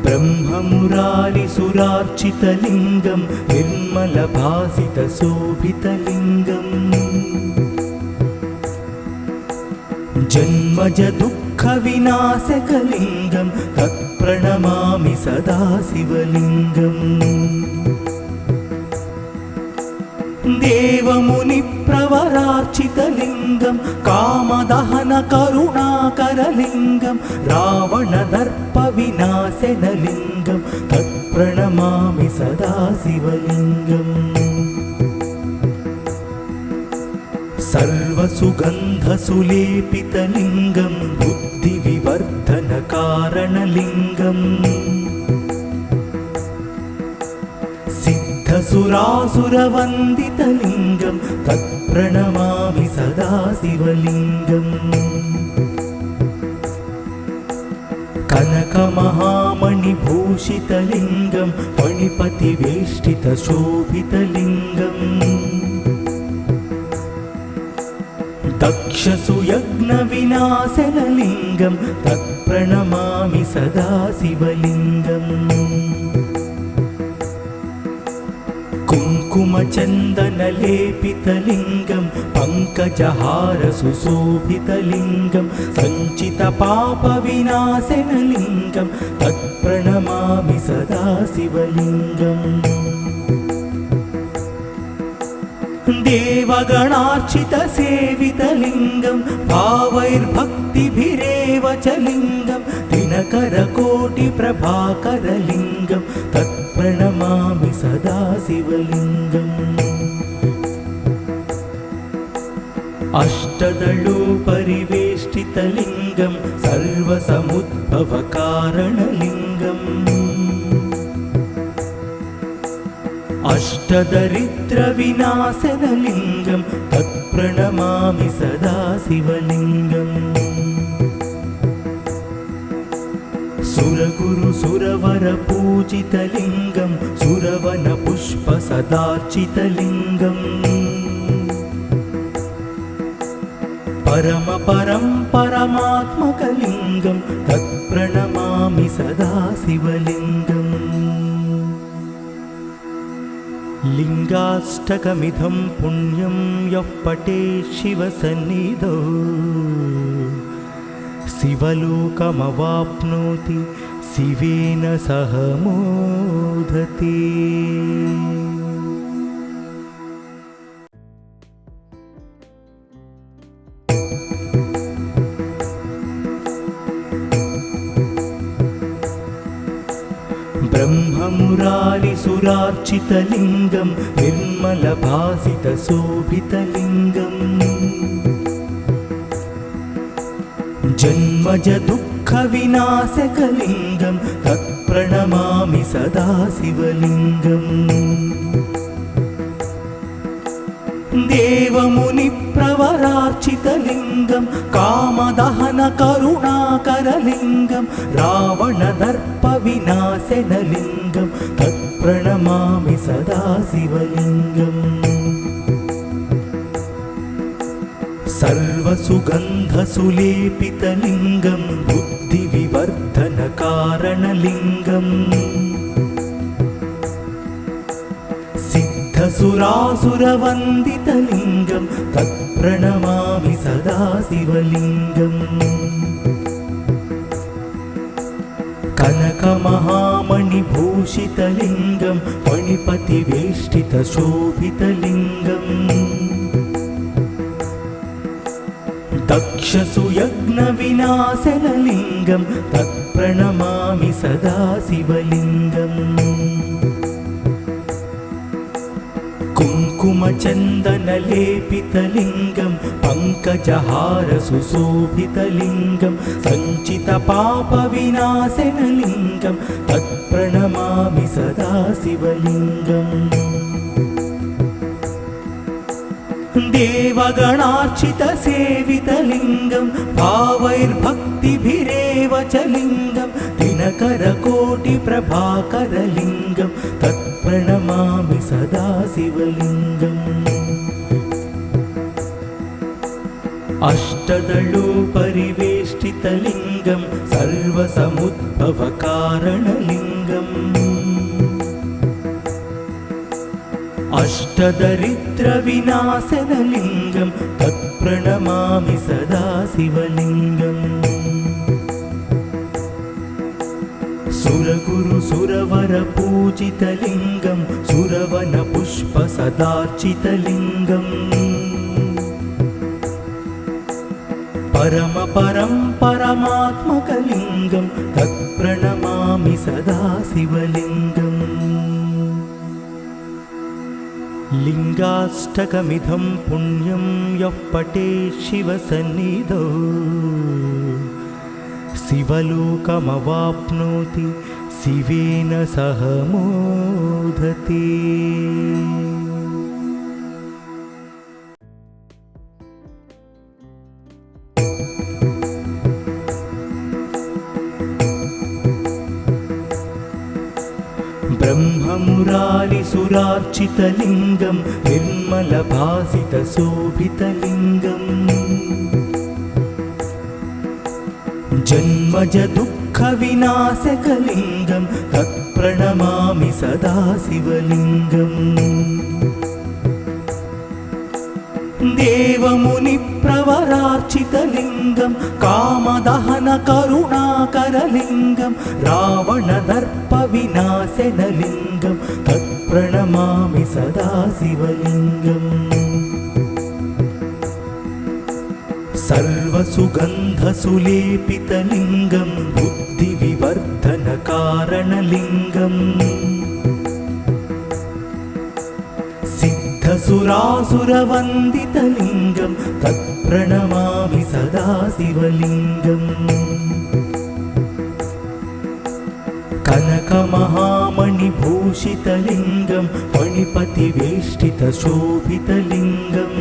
ब्रह्ममुरारिसुरार्चितलिङ्गं निर्मलभासितशोभितलिङ्गम् जन्मज दुःखविनाशकलिङ्गं तत्प्रणमामि सदा शिवलिङ्गम् देवमुनिप्रवरार्चितलिङ्गं कामदहनकरुणाकरलिङ्गं रावणदर्पविनाशनलिङ्गं तत्प्रणमामि सदा शिवलिङ्गम् सर्वसुगन्धसुलेपितलिङ्गं बुद्धिविवर्धनकारणलिङ्गम् सिद्धसुरासुरवन्दितलिङ्गं तत्प्रणमामि सदा शिवलिङ्गम् कनकमहामणिभूषितलिङ्गं फणिपतिवेष्टितशोभितलिङ्गम् दक्षसुयज्ञविनाशनलिङ्गं तत्प्रणमामि सदा शिवलिङ्गम् कुङ्कुमचन्दनलेपितलिङ्गं पङ्कजहारसुशोभितलिङ्गं सञ्चितपापविनाशनलिङ्गं तत्प्रणमामि सदा शिवलिङ्गम् देवगणार्चितसेवितलिङ्गं भावैर्भक्तिभिरेव च लिङ्गं दिनकरकोटिप्रभाकरलिङ्गं तत्प्रणमामि सदा शिवलिङ्गम् अष्टदलोपरिवेष्टितलिङ्गं सर्वसमुद्भवकारणलिङ्गम् अष्टदरिद्रविनाशनलिङ्गं तत्प्रणमामि सदा शिवलिङ्गम् सुरगुरुसुरवरपूजितलिङ्गं सुरवनपुष्पसदार्चितलिङ्गम् परमात्मकलिङ्गं तत्प्रणमामि सदा शिवलिङ्गम् लिङ्गाष्टकमिदं पुण्यं यः पठेत् शिवसन्निधौ शिवलोकमवाप्नोति शिवेन सह मोदते। ब्रह्ममुरारिसुरार्चितलिङ्गं निर्मलभासितशोभितलिङ्गम् जन्मज दुःखविनाशकलिङ्गं तत्प्रणमामि सदा शिवलिङ्गम् देवमुनिप्रवरार्चितलिङ्गं कामदहनकरुणाकरलिङ्गं रावणदर्पविनाशनलिङ्गं तत्प्रणमामि सदा शिवलिङ्गम् सर्वसुगन्धसुलेपितलिङ्गं बुद्धिविवर्धनकारणलिङ्गम् सिद्धसुरासुरवन्दितलिङ्गं तत्प्रणमामि सदा शिवलिङ्गम् कनकमहामणिभूषितलिङ्गं फणिपतिवेष्टितशोभितलिङ्गम् दक्षसुयज्ञविनाशनलिङ्गं तत्प्रणमामि सदा शिवलिङ्गम् कुङ्कुमचन्दनलेपितलिङ्गं पङ्कजहारसुशोभितलिङ्गं सञ्चितपापविनाशनलिङ्गं तत्प्रणमामि सदा शिवलिङ्गम् देवगणार्चितसेवितलिङ्गं भावैर्भक्तिभिरेव च लिङ्गं दिनकरकोटिप्रभाकरलिङ्गं तत्प्रणमामि सदा शिवलिङ्गम् अष्टदलोपरिवेष्टितलिङ्गं सर्वसमुद्भवकारणलिङ्गम् अष्टदरिद्रविनाशनलिङ्गं तत्प्रणमामि सदा शिवलिङ्गम् सुरगुरुसुरवरपूजितलिङ्गं सुरवनपुष्पसदार्चितलिङ्गम् परमपरं परमात्मकलिङ्गं तत्प्रणमामि सदा शिवलिङ्गम् लिङ्गाष्टकमिदं पुण्यं यः पठेत् शिवसन्निधौ शिवलोकमवाप्नोति शिवेन सह मोदते। ब्रह्ममुरारिसुरार्चितलिङ्गं निर्मलभासितशोभितलिङ्गम् जन्मज दुःखविनाशकलिङ्गं तत्प्रणमामि सदा शिवलिङ्गम् देवमुनिप्रवरार्चितलिङ्गं कामदहनकरुणाकरलिङ्गं रावणदर्पविनाशनलिङ्गं तत्प्रणमामि सदा शिवलिङ्गम् सर्वसुगन्धसुलेपितलिङ्गं बुद्धिविवर्धनकारणलिङ्गम् सिद्धसुरासुरवन्दितलिङ्गं तत्प्रणमामि सदा शिवलिङ्गम् कनकमहामणिभूषितलिङ्गं फणिपतिवेष्टितशोभितलिङ्गम्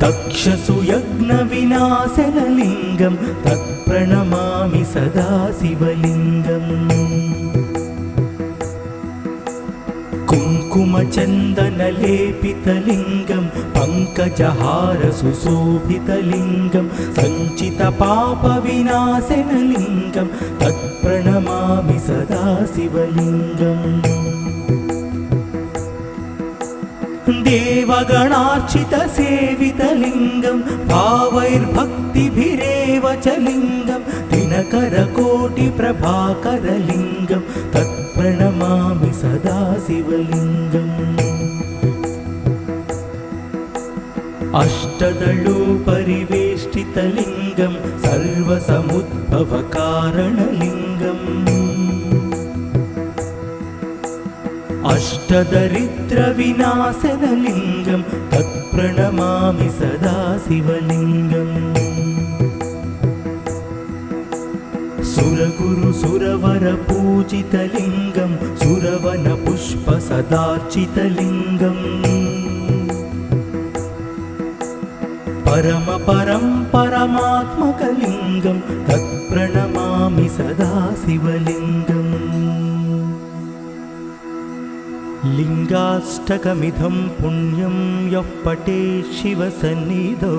दक्षसुयज्ञविनाशनलिङ्गं तत्प्रणमामि सदा शिवलिङ्गम् कुङ्कुमचन्दनलेपितलिङ्गं पङ्कजहारसुशोभितलिङ्गं सञ्चितपापविनाशनलिङ्गं तत्प्रणमामि सदा शिवलिङ्गम् देवगणार्चितसेवितलिङ्गं भावैर्भक्तिभिरेव च लिङ्गं दिनकरकोटिप्रभाकरलिङ्गं तत्प्रणमामि सदा शिवलिङ्गम् अष्टदलोपरिवेष्टितलिङ्गं सर्वसमुद्भवकारणलिङ्गम् अष्टदरिद्रविनाशनलिङ्गं तत्प्रणमामि सदा शिवलिङ्गम् सुरगुरुसुरवरपूजितलिङ्गं सुरवनपुष्पसदार्चितलिङ्गम् परमपरं परमात्मकलिङ्गं तत्प्रणमामि सदा शिवलिङ्गम् लिङ्गाष्टकमिदं पुण्यं यः पठेत् शिवसन्निधौ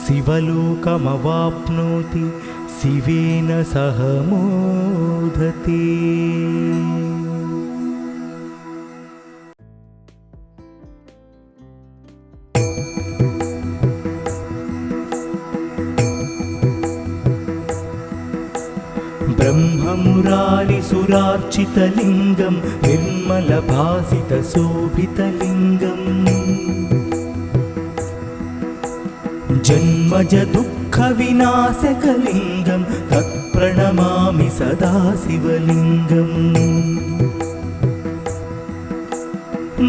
शिवलोकमवाप्नोति शिवेन सह मोदते। ब्रह्ममुरारिसुरार्चितलिङ्गं निर्मलभासितशोभितलिङ्गम् जन्मज दुःखविनाशकलिङ्गं तत्प्रणमामि सदा शिवलिङ्गम्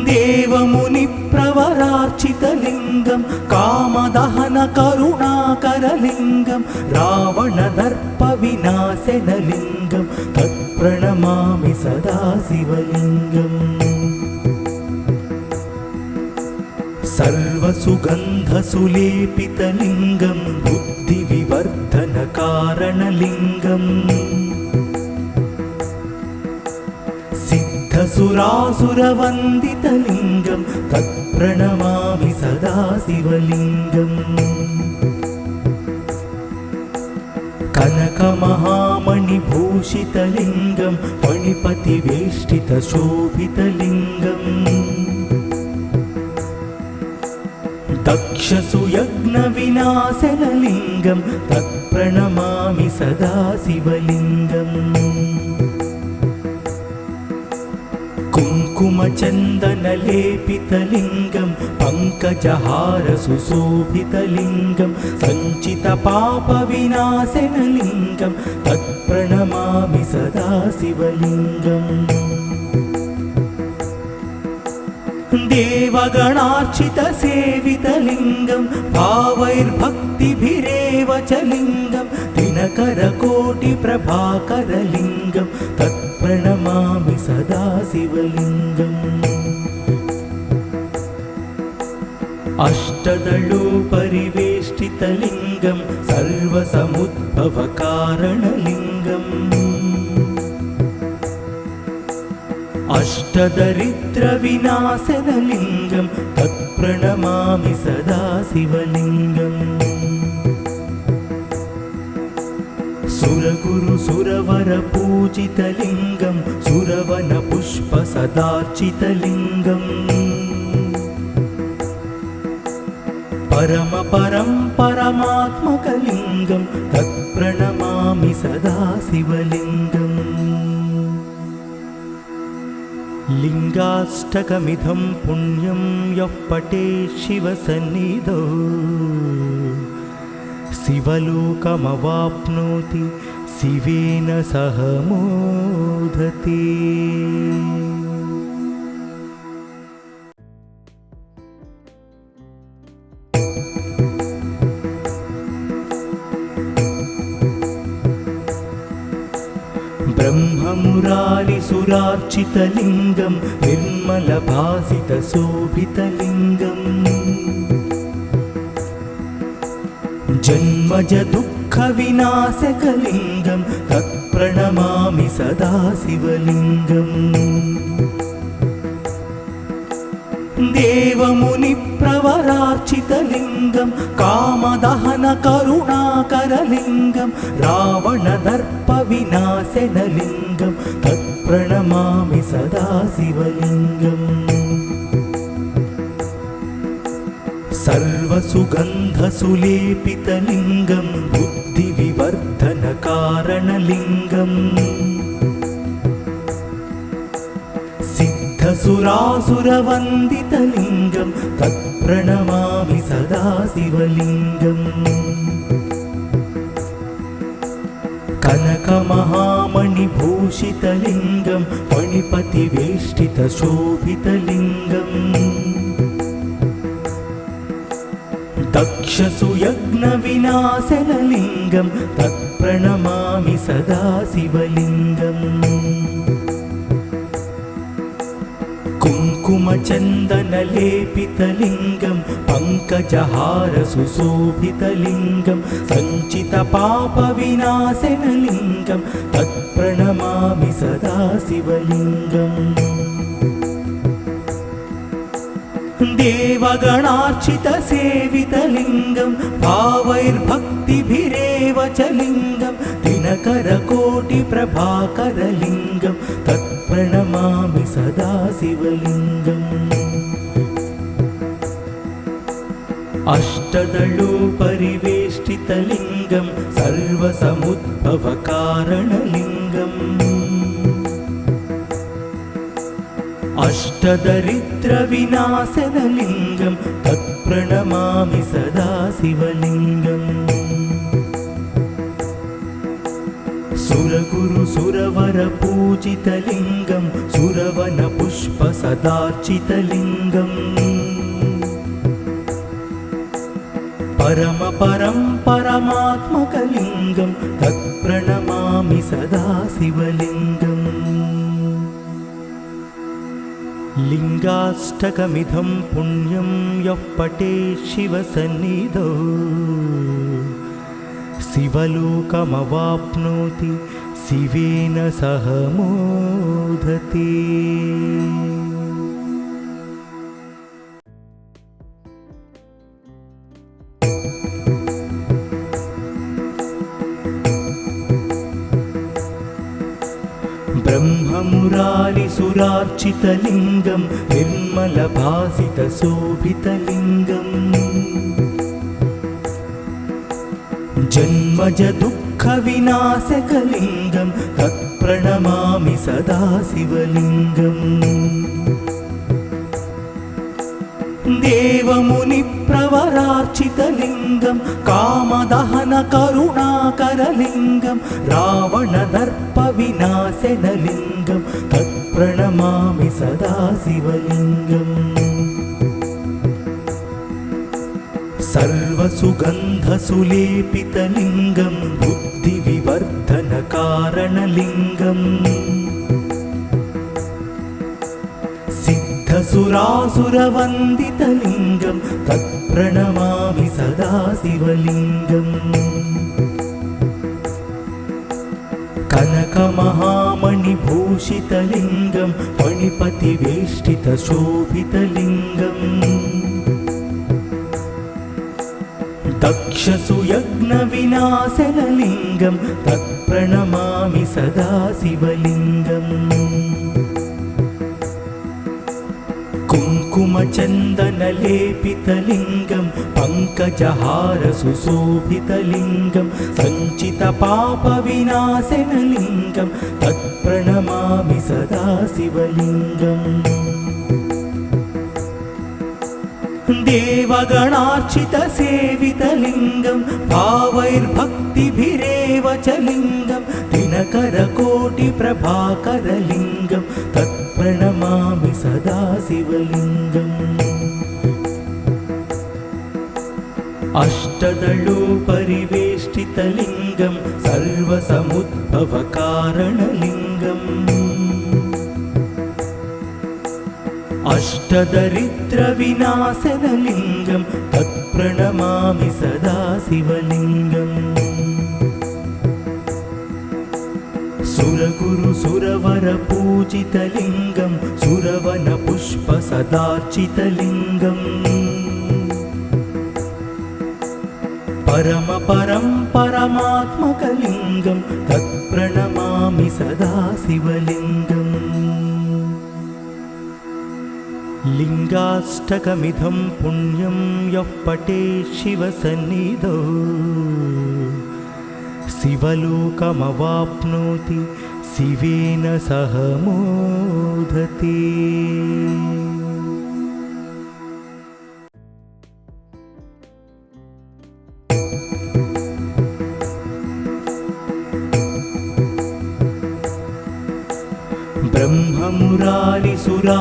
देवमुनिप्रवरार्चितलिङ्गं कामदहनकरुणाकरलिङ्गं रावणदर्पविनाशनलिङ्गं तत्प्रणमामि सदा शिवलिङ्गम् सर्वसुगन्धसुलेपितलिङ्गं बुद्धिविवर्धनकारणलिङ्गम् सिद्धसुरासुरवन्दितलिङ्गं तत्प्रणमामि सदा शिवलिङ्गम् कनकमहामणिभूषितलिङ्गं फणिपतिवेष्टितशोभितलिङ्गम् दक्षसुयज्ञविनाशनलिङ्गं तत्प्रणमामि सदा शिवलिङ्गम् कुङ्कुमचन्दनलेपितलिङ्गं पङ्कजहारसुशोभितलिङ्गं सञ्चितपापविनाशनलिङ्गं तत्प्रणमामि सदा शिवलिङ्गम् देवगणार्चितसेवितलिङ्गं भावैर्भक्तिभिरेव च लिङ्गं दिनकरकोटिप्रभाकरलिङ्गं तत्प्रणमामि सदा शिवलिङ्गम् अष्टदलोपरिवेष्टितलिङ्गं सर्वसमुद्भवकारणलिङ्गम् अष्टदरिद्रविनाशनलिङ्गं तत्प्रणमामि सदा शिवलिङ्गम् सुरगुरुसुरवरपूजितलिङ्गं सुरवनपुष्पसदार्चितलिङ्गम् परमात्मकलिङ्गं तत्प्रणमामि सदा शिवलिङ्गम् लिङ्गाष्टकमिदं पुण्यं यः पठेत् शिवसन्निधौ शिवलोकमवाप्नोति शिवेन सह मोदते। ब्रह्ममुरारिसुरार्चितलिङ्गं निर्मलभासितशोभितलिङ्गम् जन्मजदुःखविनाशकलिङ्गं तत्प्रणमामि सदा शिवलिङ्गम् देवमुनिप्रवरार्चितलिङ्गं कामदहनकरुणाकरलिङ्गं रावणदर्पविनाशनलिङ्गं तत्प्रणमामि सदा शिवलिङ्गम् सर्वसुगन्धसुलेपितलिङ्गं बुद्धिविवर्धनकारणलिङ्गम् सिद्धसुरासुरवन्दितलिङ्गं तत्प्रणमामि सदा शिवलिङ्गम् कनकमहामणिभूषितलिङ्गं फणिपतिवेष्टितशोभितलिङ्गम् दक्षसुयज्ञविनाशनलिङ्गं तत्प्रणमामि सदा शिवलिङ्गम् कुङ्कुमचन्दनलेपितलिङ्गं पङ्कजहारसुशोभितलिङ्गं सञ्चितपापविनाशनलिङ्गं तत्प्रणमामि सदा शिवलिङ्गम् देवगणार्चितसेवितलिङ्गं भावैर्भक्तिभिरेव च लिङ्गं दिनकरकोटिप्रभाकरलिङ्गं तत्प्रणमामि सदा शिवलिङ्गम् अष्टदलोपरिवेष्टितलिङ्गं सर्वसमुद्भवकारणलिङ्गम् अष्टदरिद्रविनाशनलिङ्गं तत्प्रणमामि सदा शिवलिङ्गम् सुरगुरुसुरवरपूजितलिङ्गं सुरवनपुष्पसदार्चितलिङ्गम् परमात्मकलिङ्गं तत्प्रणमामि सदा शिवलिङ्गम् लिङ्गाष्टकमिदं पुण्यं यः पठेत् शिवसन्निधौ शिवलोकमवाप्नोति शिवेन सह मोदते। ब्रह्ममुरारिसुरार्चितलिङ्गं निर्मलभासितशोभितलिङ्गम् जन्मज दुःखविनाशकलिङ्गं तत्प्रणमामि सदा शिवलिङ्गम्। देवमुनिप्रवरार्चितलिङ्गं कामदहनकरुणाकरलिङ्गं रावणदर्पविनाशनलिङ्गं तत्प्रणमामि सदा शिवलिङ्गम्। सर्वसुगन्धसुलेपितलिङ्गं बुद्धिविवर्धनकारणलिङ्गम् सिद्धसुरासुरवन्दितलिङ्गं तत्प्रणमामि सदा शिवलिङ्गम्। कनकमहामणिभूषितलिङ्गं फणिपतिवेष्टितशोभितलिङ्गम् दक्षसुयज्ञविनाशनलिङ्गं तत्प्रणमामि सदा शिवलिङ्गम्। कुङ्कुमचन्दनलेपितलिङ्गं पङ्कजहारसुशोभितलिङ्गं सञ्चितपापविनाशनलिङ्गं तत्प्रणमामि सदा शिवलिङ्गम्। देवगणार्चितसेवितलिङ्गं भावैर्भक्तिभिरेव च लिङ्गं दिनकरकोटिप्रभाकरलिङ्गं तत्प्रणमामि सदा शिवलिङ्गम्। अष्टदलोपरिवेष्टितलिङ्गं सर्वसमुद्भवकारणलिङ्गम् अष्टदरिद्रविनाशनलिङ्गं तत्प्रणमामि सदा शिवलिङ्गम्। सुरगुरुसुरवरपूजितलिङ्गं सुरवनपुष्पसदार्चितलिङ्गम् परमात्मकलिङ्गं तत्प्रणमामि सदा शिवलिङ्गम्। लिङ्गाष्टकमिदं पुण्यं यः पठेत् शिवसन्निधौ शिवलोकमवाप्नोति शिवेन सह मोदते।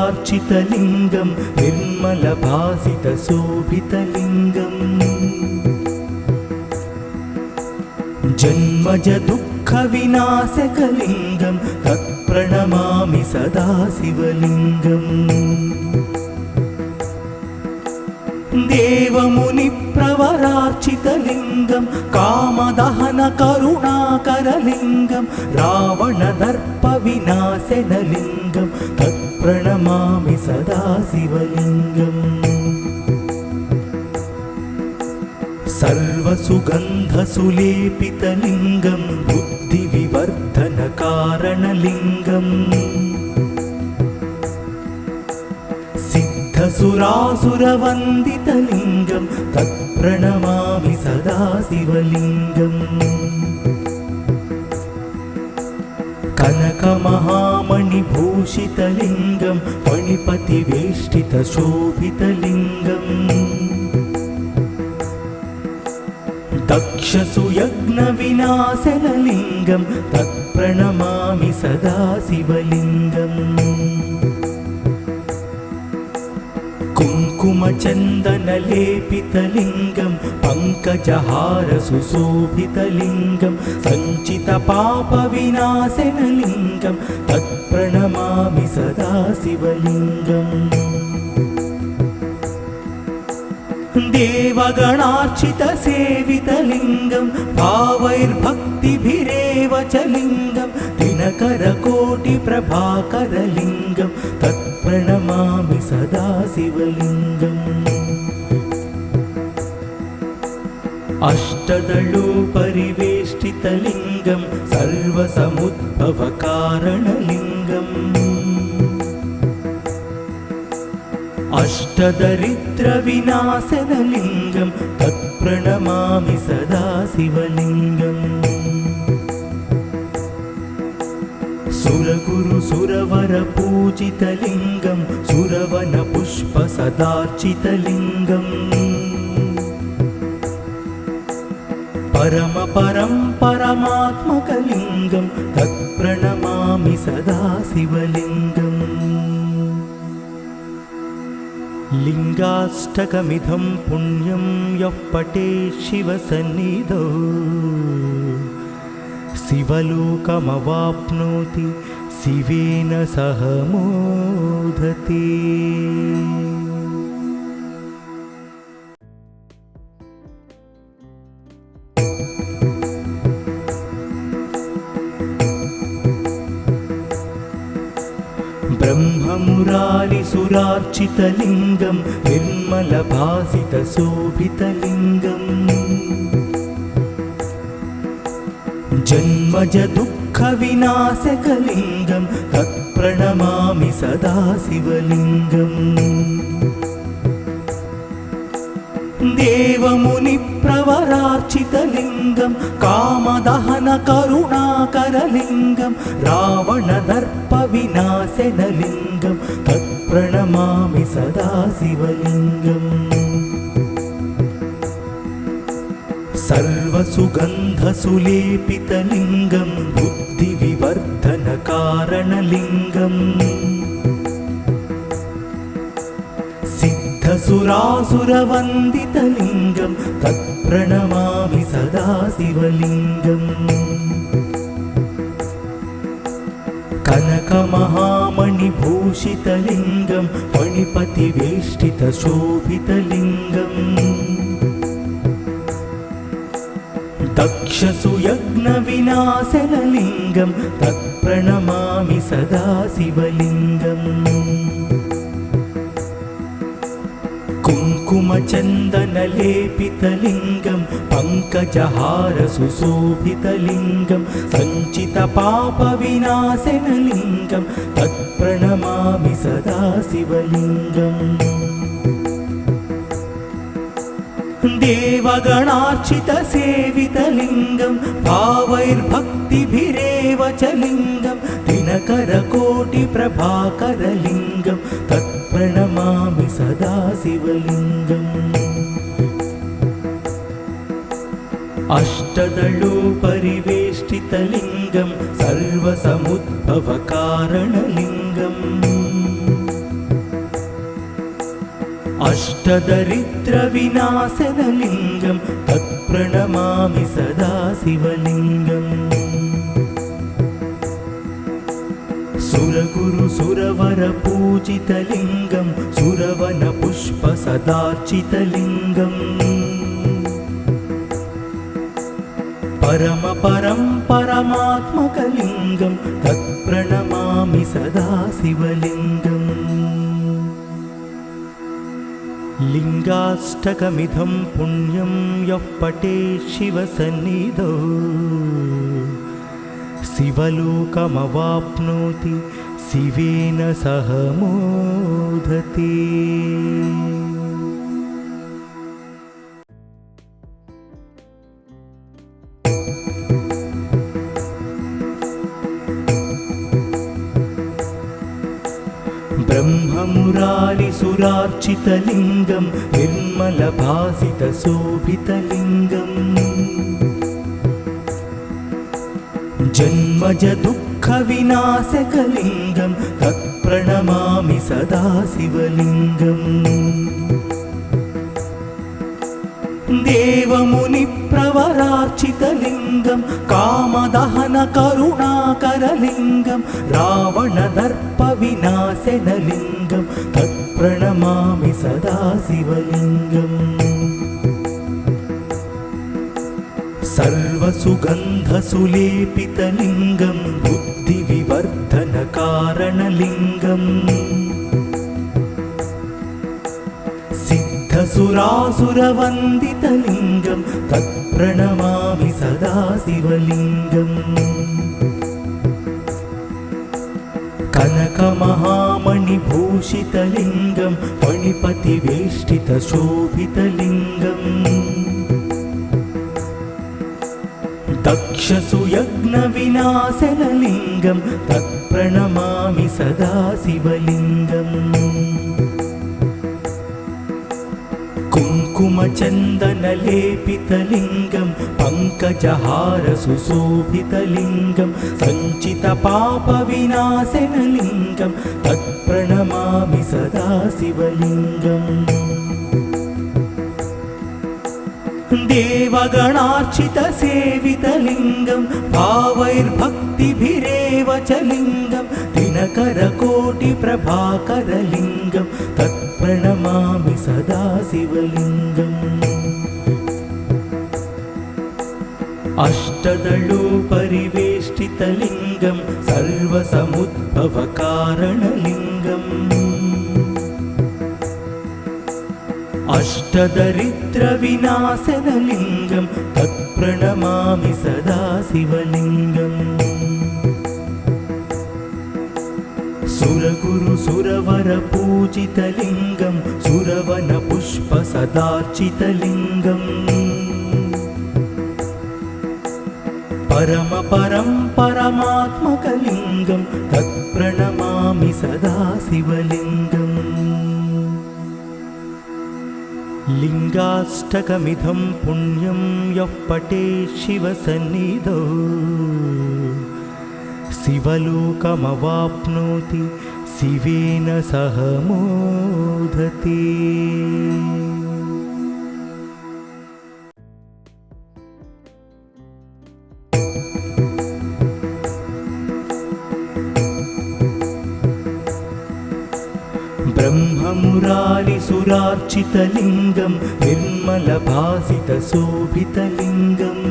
ब्रह्ममुरारिसुरार्चितलिङ्गं निर्मलभासितशोभितलिङ्गम् जन्मज दुःखविनाशकलिङ्गं तत्प्रणमामि सदा शिवलिङ्गम्। देवमुनिप्रवरार्चितलिङ्गं कामदहनकरुणाकरलिङ्गं रावणदर्पविनाशनलिङ्गं तत्प्रणमामि सदा शिवलिङ्गम्। सर्वसुगन्धसुलेपितलिङ्गं बुद्धिविवर्धनकारणलिङ्गम् सिद्धसुरासुरवन्दितलिङ्गं तत्प्रणमामि सदा शिवलिङ्गम्। कनकमहामणिभूषितलिङ्गं फणिपतिवेष्टितशोभितलिङ्गम् दक्षसुयज्ञविनाशनलिङ्गं तत्प्रणमामि सदा शिवलिङ्गम्। कुङ्कुमचन्दनलेपितलिङ्गं पङ्कजहारसुशोभितलिङ्गं सञ्चितपापविनाशनलिङ्गं तत्प्रणमामि सदा शिवलिङ्गम्। देवगणार्चितसेवितलिङ्गं भावैर्भक्तिभिरेव च लिङ्गं दिनकरकोटिप्रभाकरलिङ्गं तत्प्रणमामि सदा शिवलिङ्गम् अष्टदलोपरिवेष्टितलिङ्गं सर्वसमुद्भवकारणलिङ्गम् अष्टदरिद्रविनाशनलिङ्गं तत्प्रणमामि सदा शिवलिङ्गम् सुरगुरुसुरवरपूजितलिङ्गं सुरवनपुष्पसदार्चितलिङ्गम् परमपरं परमात्मकलिङ्गं तत्प्रणमामि सदा शिवलिङ्गम् लिङ्गाष्टकमिदं पुण्यं यः पठेत् शिवसन्निधौ शिवलोकमवाप्नोति शिवेन सह मोदते। ब्रह्ममुरारिसुरार्चितलिङ्गं निर्मलभासितशोभितलिङ्गम् जन्मजदुःखविनाशकलिङ्गं तत्प्रणमामि सदा शिवलिङ्गम् देवमुनिप्रवरार्चितलिङ्गं कामदहनकरुणाकरलिङ्गं रावणदर्पविनाशनलिङ्गं तत्प्रणमामि सदा शिवलिङ्गम् सर्वसुगन्धसुलेपितलिङ्गं बुद्धिविवर्धनकारणलिङ्गम् सिद्धसुरासुरवन्दितलिङ्गं तत्प्रणमामि सदा शिवलिङ्गम् कनकमहामणिभूषितलिङ्गं फणिपतिवेष्टितशोभितलिङ्गम् दक्षसुयज्ञविनाशनलिङ्गं तत्प्रणमामि सदा शिवलिङ्गम् कुङ्कुमचन्दनलेपितलिङ्गं पङ्कजहारसुशोभितलिङ्गं सञ्चितपापविनाशनलिङ्गं तत्प्रणमामि सदा शिवलिङ्गम् देवगणार्चितसेवितलिङ्गं भावैर्भक्तिभिरेव च लिङ्गं दिनकरकोटिप्रभाकरलिङ्गं तत्प्रणमामि सदा शिवलिङ्गम् अष्टदलोपरिवेष्टितलिङ्गं सर्वसमुद्भवकारणलिङ्गम् अष्टदरिद्रविनाशनलिङ्गं तत्प्रणमामि सदा शिवलिङ्गम् सुरगुरुसुरवरपूजितलिङ्गं सुरवनपुष्पसदार्चितलिङ्गम् परमपरं परमात्मकलिङ्गं तत्प्रणमामि सदा शिवलिङ्गम् लिङ्गाष्टकमिदं पुण्यं यः पठेत् शिवसन्निधौ शिवलोकमवाप्नोति शिवेन सह मोदते। ब्रह्ममुरारिसुरार्चितलिङ्गं निर्मलभासितशोभितलिङ्गम् जन्मजदुःखविनाशकलिङ्गं तत्प्रणमामि सदा शिवलिङ्गम् देवमुनिप्रवरार्चितलिङ्गं कामदहनकरुणाकरलिङ्गं रावणदर्पविनाशनलिङ्गं तत्प्रणमामि सदा शिवलिङ्गम् सर्वसुगन्धसुलेपितलिङ्गं बुद्धिविवर्धनकारणलिङ्गम् सिद्धसुरासुरवन्दितलिङ्गं तत्प्रणमामि सदा शिवलिङ्गम् कनकमहामणिभूषितलिङ्गं फणिपतिवेष्टितशोभितलिङ्गम् दक्षसुयज्ञविनाशनलिङ्गं तत्प्रणमामि सदा शिवलिङ्गम् कुङ्कुमचन्दनलेपितलिङ्गं पङ्कजहारसुशोभितलिङ्गं सञ्चितपापविनाशनलिङ्गं तत्प्रणमामि सदा शिवलिङ्गम् देवगणार्चितसेवितलिङ्गं भावैर्भक्तिभिरेव च लिङ्गं दिनकरकोटिप्रभाकरलिङ्गं तत्प्रणमामि सदा शिवलिङ्गम् अष्टदलोपरिवेष्टितलिङ्गं सर्वसमुद्भवकारणलिङ्गम् अष्टदरिद्रविनाशनलिङ्गं तत्प्रणमामि सदा शिवलिङ्गम् सुरगुरुसुरवरपूजितलिङ्गं सुरवनपुष्पसदार्चितलिङ्गम् परमात्मकलिङ्गं तत्प्रणमामि सदा शिवलिङ्गम् लिङ्गाष्टकमिदं पुण्यं यः पठेत् शिवसन्निधौ शिवलोकमवाप्नोति शिवेन सह मोदते। ब्रह्ममुरारिसुरार्चितलिङ्गं निर्मलभासितशोभितलिङ्गम्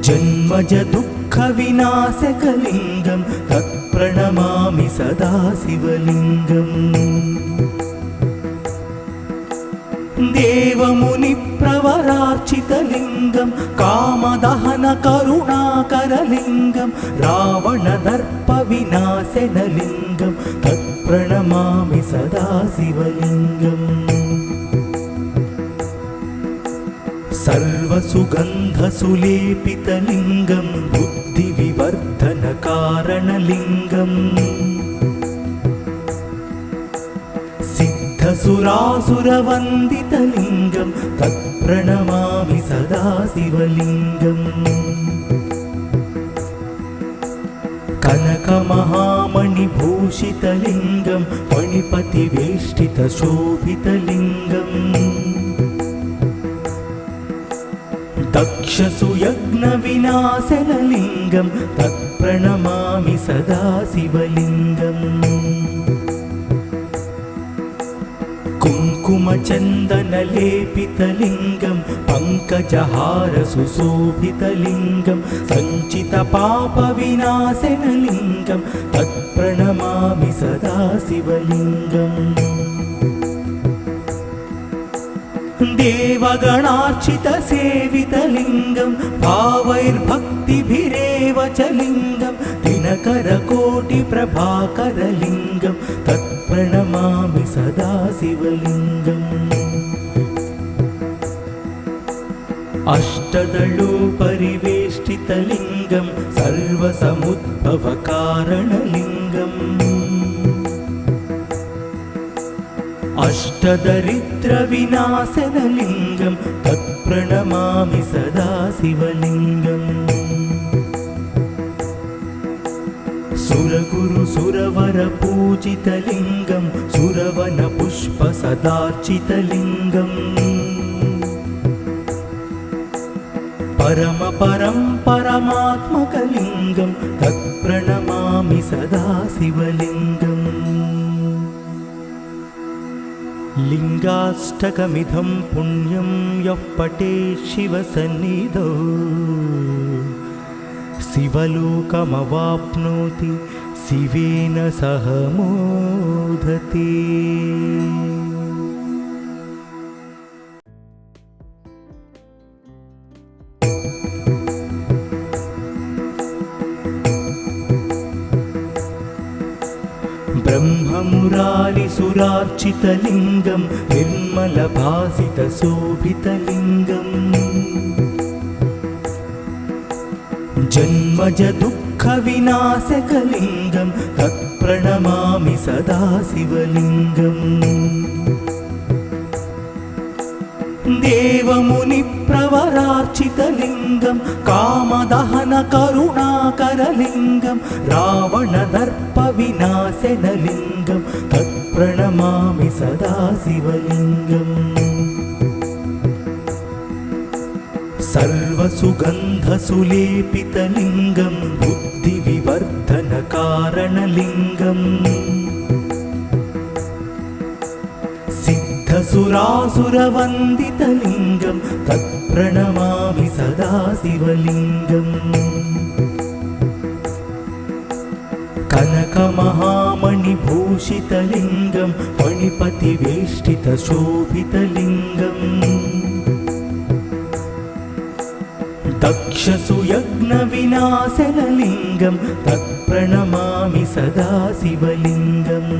जन्मजदुःखविनाशकलिङ्गं तत्प्रणमामि सदा शिवलिङ्गम् देवमुनिप्रवरार्चितलिङ्गं कामदहनकरुणाकरलिङ्गं रावणदर्पविनाशनलिङ्गं तत्प्रणमामि सदा शिवलिङ्गम् सर्वसुगन्धसुलेपितलिङ्गं बुद्धिविवर्धनकारणलिङ्गम् सिद्धसुरासुरवन्दितलिङ्गं तत्प्रणमामि सदा शिवलिङ्गम् कनकमहामणिभूषितलिङ्गं फणिपतिवेष्टितशोभितलिङ्गम् दक्षसुयज्ञविनाशनलिङ्गं तत्प्रणमामि सदा शिवलिङ्गम् कुङ्कुमचन्दनलेपितलिङ्गं पङ्कजहारसुशोभितलिङ्गं सञ्चितपापविनाशनलिङ्गं तत्प्रणमामि सदा शिवलिङ्गम् देवगणार्चितसेवितलिङ्गं भावैर्भक्तिभिरेव च लिङ्गं दिनकरकोटिप्रभाकरलिङ्गं तत्प्रणमामि सदा शिवलिङ्गम् अष्टदलोपरिवेष्टितलिङ्गं सर्वसमुद्भवकारणलिङ्गम् अष्टदरिद्रविनाशनलिङ्गं तत्प्रणमामि सदा शिवलिङ्गम् सुरगुरुसुरवरपूजितलिङ्गं सुरवनपुष्पसदार्चितलिङ्गम् परमात्मकलिङ्गं तत्प्रणमामि सदा शिवलिङ्गम् लिङ्गाष्टकमिदं पुण्यं यः पठेत् शिवसन्निधौ शिवलोकमवाप्नोति शिवेन सह मोदते। ब्रह्ममुरारिसुरार्चितलिङ्गं निर्मलभासितशोभितलिङ्गम् जन्मज दुःखविनाशकलिङ्गं तत्प्रणमामि सदा शिवलिङ्गम्। देवमुनिप्रवरार्चितलिङ्गं कामदहनकरुणाकरलिङ्गं रावणदर्पविनाशनलिङ्गं तत्प्रणमामि सदा शिवलिङ्गम्। सर्वसुगन्धसुलेपितलिङ्गं बुद्धिविवर्धनकारणलिङ्गम् सिद्धसुरासुरवन्दितलिङ्गं तत्प्रणमामि सदा शिवलिङ्गम्। कनकमहामणिभूषितलिङ्गं फणिपतिवेष्टितशोभितलिङ्गम् दक्षसुयज्ञविनाशनलिङ्गं तत्प्रणमामि सदा शिवलिङ्गम्।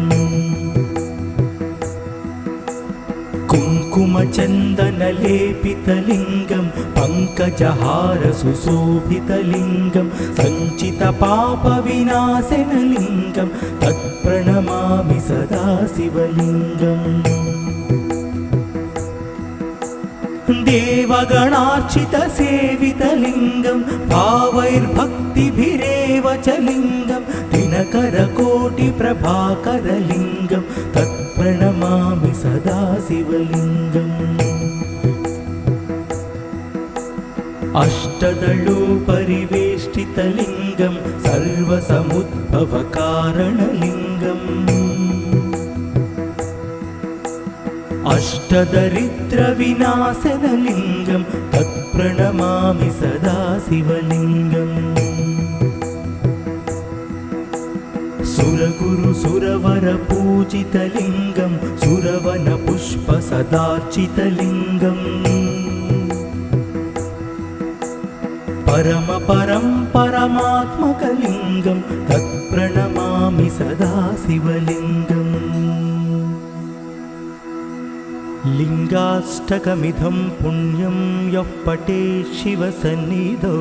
कुङ्कुमचन्दनलेपितलिङ्गं पङ्कजहारसुशोभितलिङ्गं सञ्चितपापविनाशनलिङ्गं तत्प्रणमामि सदा शिवलिङ्गम्। देवगणार्चितसेवितलिङ्गं भावैर्भक्तिभिरेव च लिङ्गं दिनकरकोटिप्रभाकरलिङ्गं तत्प्रणमामि सदा शिवलिङ्गम्। अष्टदलोपरिवेष्टितलिङ्गं सर्वसमुद्भवकारणलिङ्गम् अष्टदरिद्रविनाशनलिङ्गं तत्प्रणमामि सदा शिवलिङ्गम्। सुरगुरुसुरवरपूजितलिङ्गं सुरवनपुष्पसदार्चितलिङ्गम् परमात्मकलिङ्गं तत्प्रणमामि सदा शिवलिङ्गम्। लिङ्गाष्टकमिदं पुण्यं यः पठेत् शिवसन्निधौ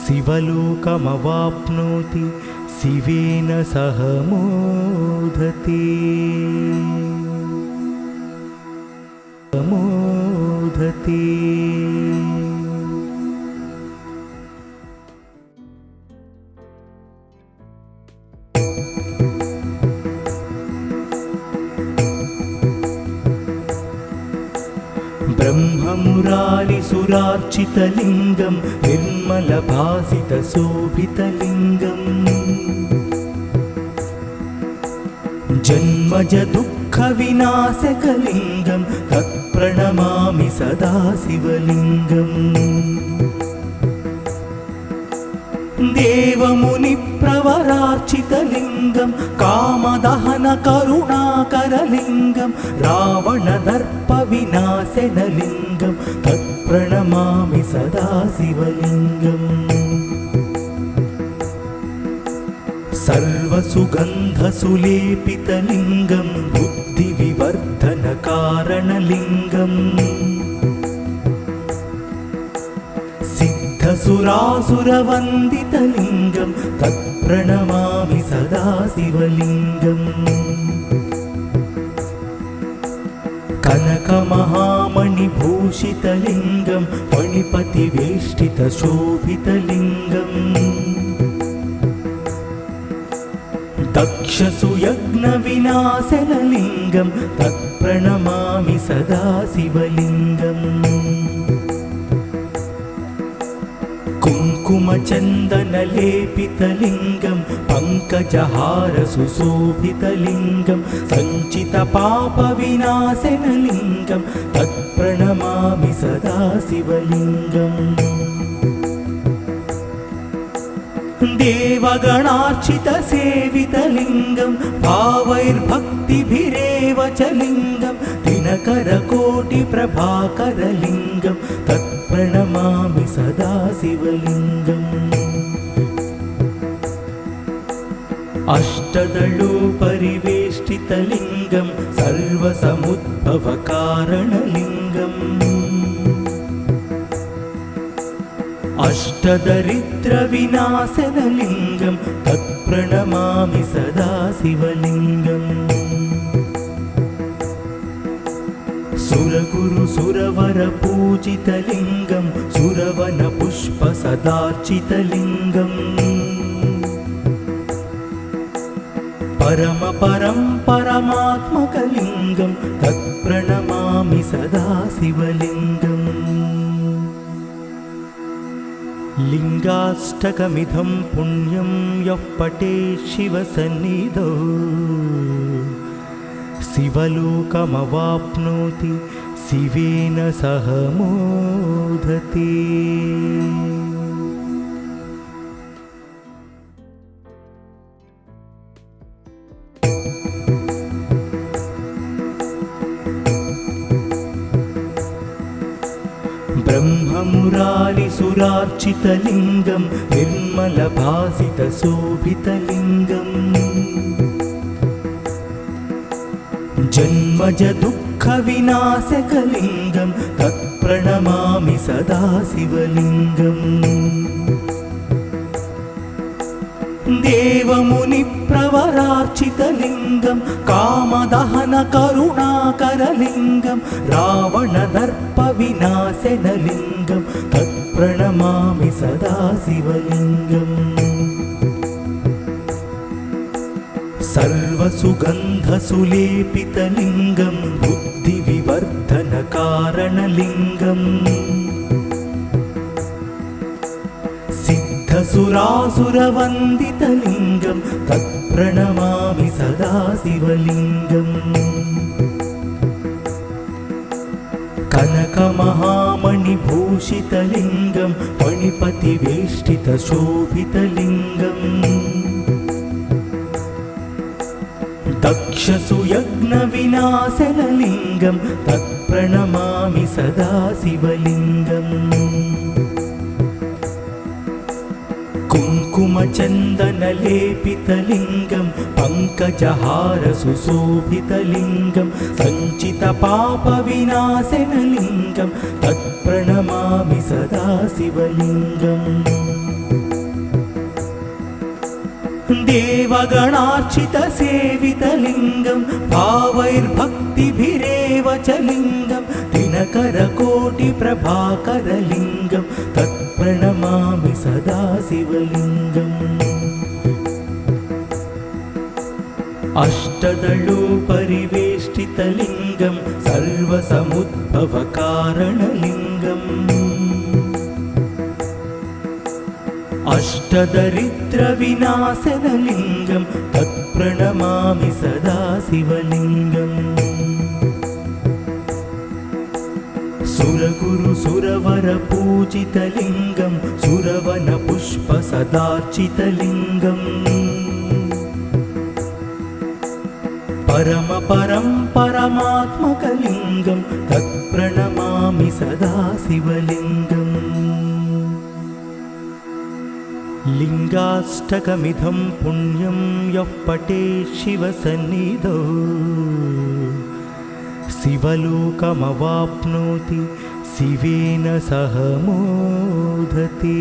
शिवलोकमवाप्नोति शिवेन सह मोदते। ब्रह्ममुरारिसुरार्चितलिङ्गं निर्मलभासितशोभितलिङ्गम् जन्मज दुःखविनाशकलिङ्गं तत्प्रणमामि सदा शिवलिङ्गम्। देवमुनिप्रवरार्चितलिङ्गं कामदहनकरुणाकरलिङ्गं रावणदर्पविनाशनलिङ्गं तत्प्रणमामि सदा शिवलिङ्गम्। सर्वसुगन्धसुलेपितलिङ्गं बुद्धिविवर्धनकारणलिङ्गम् सिद्धसुरासुरवन्दितलिङ्गं तत्प्रणमामि सदा शिवलिङ्गम्। कनकमहामणिभूषितलिङ्गं फणिपतिवेष्टितशोभितलिङ्गम् दक्षसुयज्ञविनाशनलिङ्गं तत्प्रणमामि सदा शिवलिङ्गम्। कुङ्कुमचन्दनलेपितलिङ्गं पङ्कजहारसुशोभितलिङ्गं सञ्चितपापविनाशनलिङ्गं तत्प्रणमामि सदा शिवलिङ्गम् देवगणार्चितसेवितलिङ्गं भावैर्भक्तिभिरेव च लिङ्गं दिनकरकोटिप्रभाकरलिङ्गं तत्प्रणमामि सदा शिवलिङ्गम् अष्टदलोपरिवेष्टितलिङ्गं सर्वसमुद्भवकारणलिङ्गम् अष्टदरिद्रविनाशनलिङ्गं तत्प्रणमामि सदा शिवलिङ्गम् सुरगुरुसुरवरपूजितलिङ्गं सुरवनपुष्पसदार्चितलिङ्गम् परमात्मकलिङ्गं तत्प्रणमामि सदा शिवलिङ्गम् लिङ्गाष्टकमिदं पुण्यं यः पठेत् शिवसन्निधौ शिवलोकमवाप्नोति शिवेन सह मोदते। ब्रह्ममुरारिसुरार्चितलिङ्गं निर्मलभासितशोभितलिङ्गम् जन्मजदुःखविनाशकलिङ्गं तत्प्रणमामि सदा शिवलिङ्गम् देवमुनिप्रवरार्चितलिङ्गं कामदहनकरुणाकरलिङ्गं रावणदर्पविनाशनलिङ्गं तत्प्रणमामि सदा शिवलिङ्गम् सर्वसुगन्धसुलेपितलिङ्गं बुद्धिविवर्धनकारणलिङ्गम् सिद्धसुरासुरवन्दितलिङ्गं तत्प्रणमामि सदा शिवलिङ्गम् कनकमहामणिभूषितलिङ्गं फणिपतिवेष्टितशोभितलिङ्गम् दक्षसुयज्ञविनाशनलिङ्गं तत्प्रणमामि सदा शिवलिङ्गम् कुङ्कुमचन्दनलेपितलिङ्गं पङ्कजहारसुशोभितलिङ्गं सञ्चितपापविनाशनलिङ्गं तत्प्रणमामि सदा शिवलिङ्गम् देवगणार्चितसेवितलिङ्गं भावैर्भक्तिभिरेव च लिङ्गं दिनकरकोटिप्रभाकरलिङ्गं तत्प्रणमामि सदा शिवलिङ्गम् अष्टदलोपरिवेष्टितलिङ्गं सर्वसमुद्भवकारणलिङ्गम् अष्टदरिद्रविनाशनलिङ्गं तत्प्रणमामि सदा शिवलिङ्गम् सुरगुरुसुरवरपूजितलिङ्गं सुरवनपुष्पसदार्चितलिङ्गम् परमात्मकलिङ्गं तत्प्रणमामि सदा शिवलिङ्गम् लिङ्गाष्टकमिदं पुण्यं यः पठेत् शिवसन्निधौ शिवलोकमवाप्नोति शिवेन सह मोदते।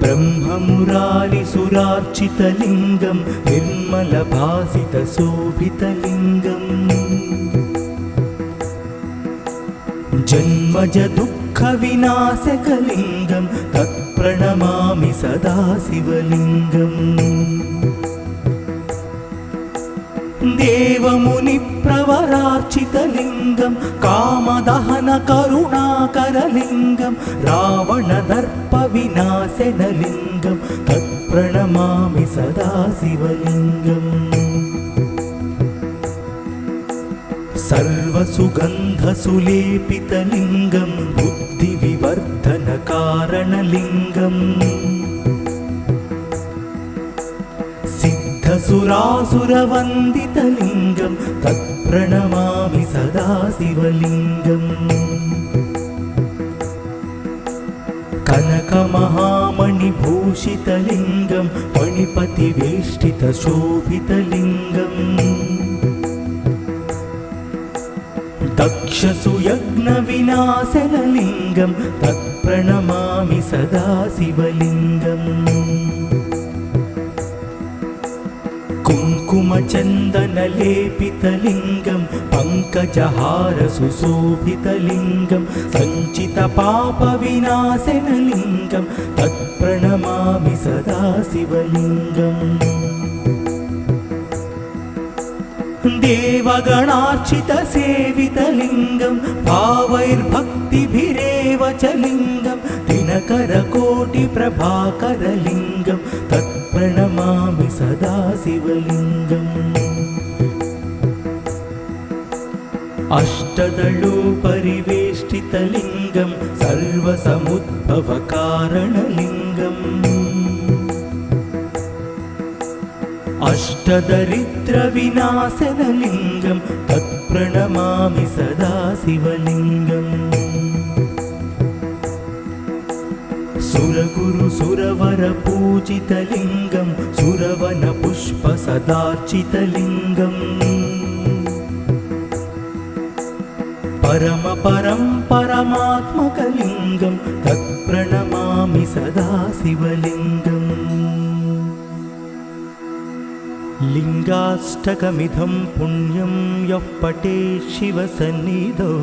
ब्रह्ममुरारिसुरार्चितलिङ्गं निर्मलभासितशोभितलिङ्गम् जन्मजदुःख दुःखविनाशकलिङ्गं तत्प्रणमामि सदा शिवलिङ्गम् देवमुनिप्रवरार्चितलिङ्गं कामदहनकरुणाकरलिङ्गं रावणदर्पविनाशनलिङ्गं तत्प्रणमामि सदा शिवलिङ्गम् सर्वसुगन्धसुलेपितलिङ्गं बुद्धिविवर्धनकारणलिङ्गम् सिद्धसुरासुरवन्दितलिङ्गं तत्प्रणमामि सदा शिवलिङ्गम् कनकमहामणिभूषितलिङ्गं फणिपतिवेष्टितशोभितलिङ्गम् दक्षसुयज्ञविनाशनलिङ्गं तत्प्रणमामि सदा शिवलिङ्गम् कुङ्कुमचन्दनलेपितलिङ्गं पङ्कजहारसुशोभितलिङ्गं सञ्चितपापविनाशनलिङ्गं तत्प्रणमामि सदा शिवलिङ्गम् देवगणार्चितसेवितलिङ्गं भावैर्भक्तिभिरेव च लिङ्गं दिनकरकोटिप्रभाकरलिङ्गं तत्प्रणमामि सदा शिवलिङ्गम् अष्टदलोपरिवेष्टितलिङ्गं सर्वसमुद्भवकारणलिङ्गम् अष्टदरिद्रविनाशनलिङ्गं तत्प्रणमामि सदा शिवलिङ्गम् सुरगुरुसुरवरपूजितलिङ्गं सुरवनपुष्पसदार्चितलिङ्गम् परमात्मकलिङ्गं तत्प्रणमामि सदा शिवलिङ्गम् लिङ्गाष्टकमिदं पुण्यं यः पठेत् शिवसन्निधौ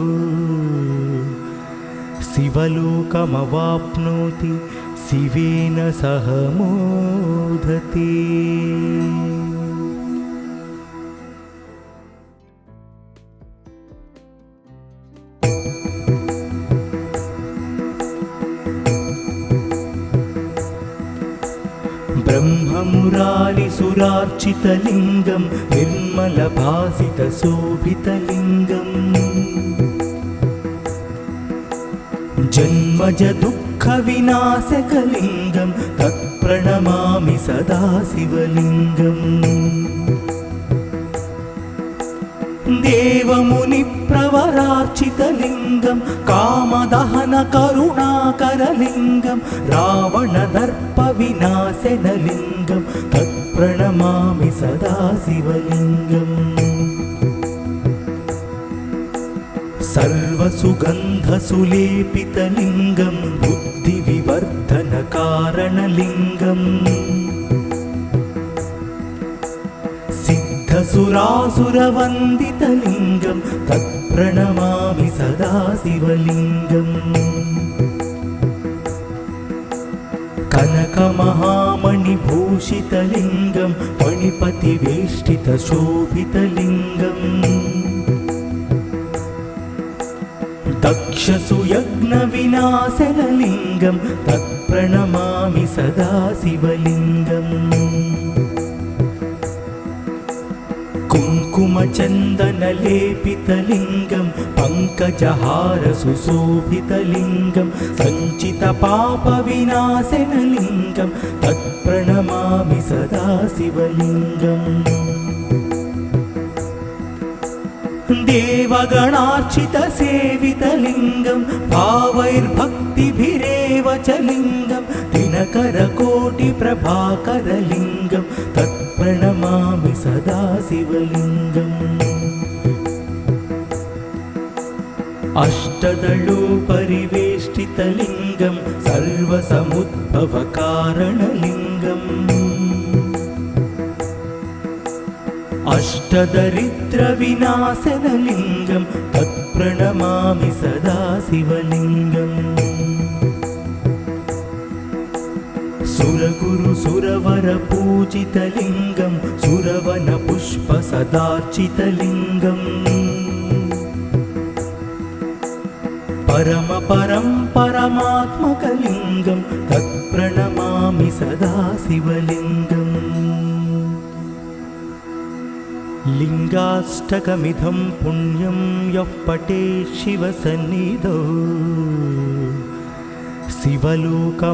शिवलोकमवाप्नोति शिवेन सह मोदते। ब्रह्ममुरारिसुरार्चितलिङ्गं निर्मलभासितशोभितलिङ्गम् जन्मजदुःखविनाशकलिङ्गं तत्प्रणमामि सदा शिवलिङ्गम् देवमुनिप्रवरार्चितलिङ्गं कामदहनकरुणाकरलिङ्गं रावणदर्पविनाशनलिङ्गं तत्प्रणमामि सदा शिवलिङ्गम् सर्वसुगन्धसुलेपितलिङ्गं बुद्धिविवर्धनकारणलिङ्गम् सिद्धसुरासुरवन्दितलिङ्गं तत्प्रणमामि सदा शिवलिङ्गम् कनकमहामणिभूषितलिङ्गं फणिपतिवेष्टितशोभितलिङ्गम् दक्षसुयज्ञविनाशनलिङ्गं तत्प्रणमामि सदा शिवलिङ्गम् कुङ्कुमचन्दनलेपितलिङ्गं पङ्कजहारसुशोभितलिङ्गं सञ्चितपापविनाशनलिङ्गं तत्प्रणमामि सदा शिवलिङ्गम् देवगणार्चितसेवितलिङ्गं भावैर्भक्तिभिरेव च लिङ्गं दिनकरकोटिप्रभाकरलिङ्गं तत्प्रणमामि सदा शिवलिङ्गम् अष्टदलोपरिवेष्टितलिङ्गं सर्वसमुद्भवकारणलिङ्गम् अष्टदरिद्रविनाशनलिङ्गं तत्प्रणमामि तत्प्रणमामि सदा शिवलिङ्गम् सुरगुरु सुरवर पूजितलिङ्गं सुरवन पुष्प सदार्चितलिङ्गम् परम परं परमात्मकलिङ्गं तत्प्रणमामि सदा शिवलिङ्गम् लिङ्गाष्टकमिदं पुण्यं यः पठेत् शिवसन्निधौ शिवलोकमवाप्नोति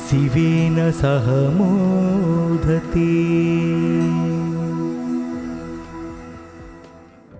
शिवेन सह मोदते।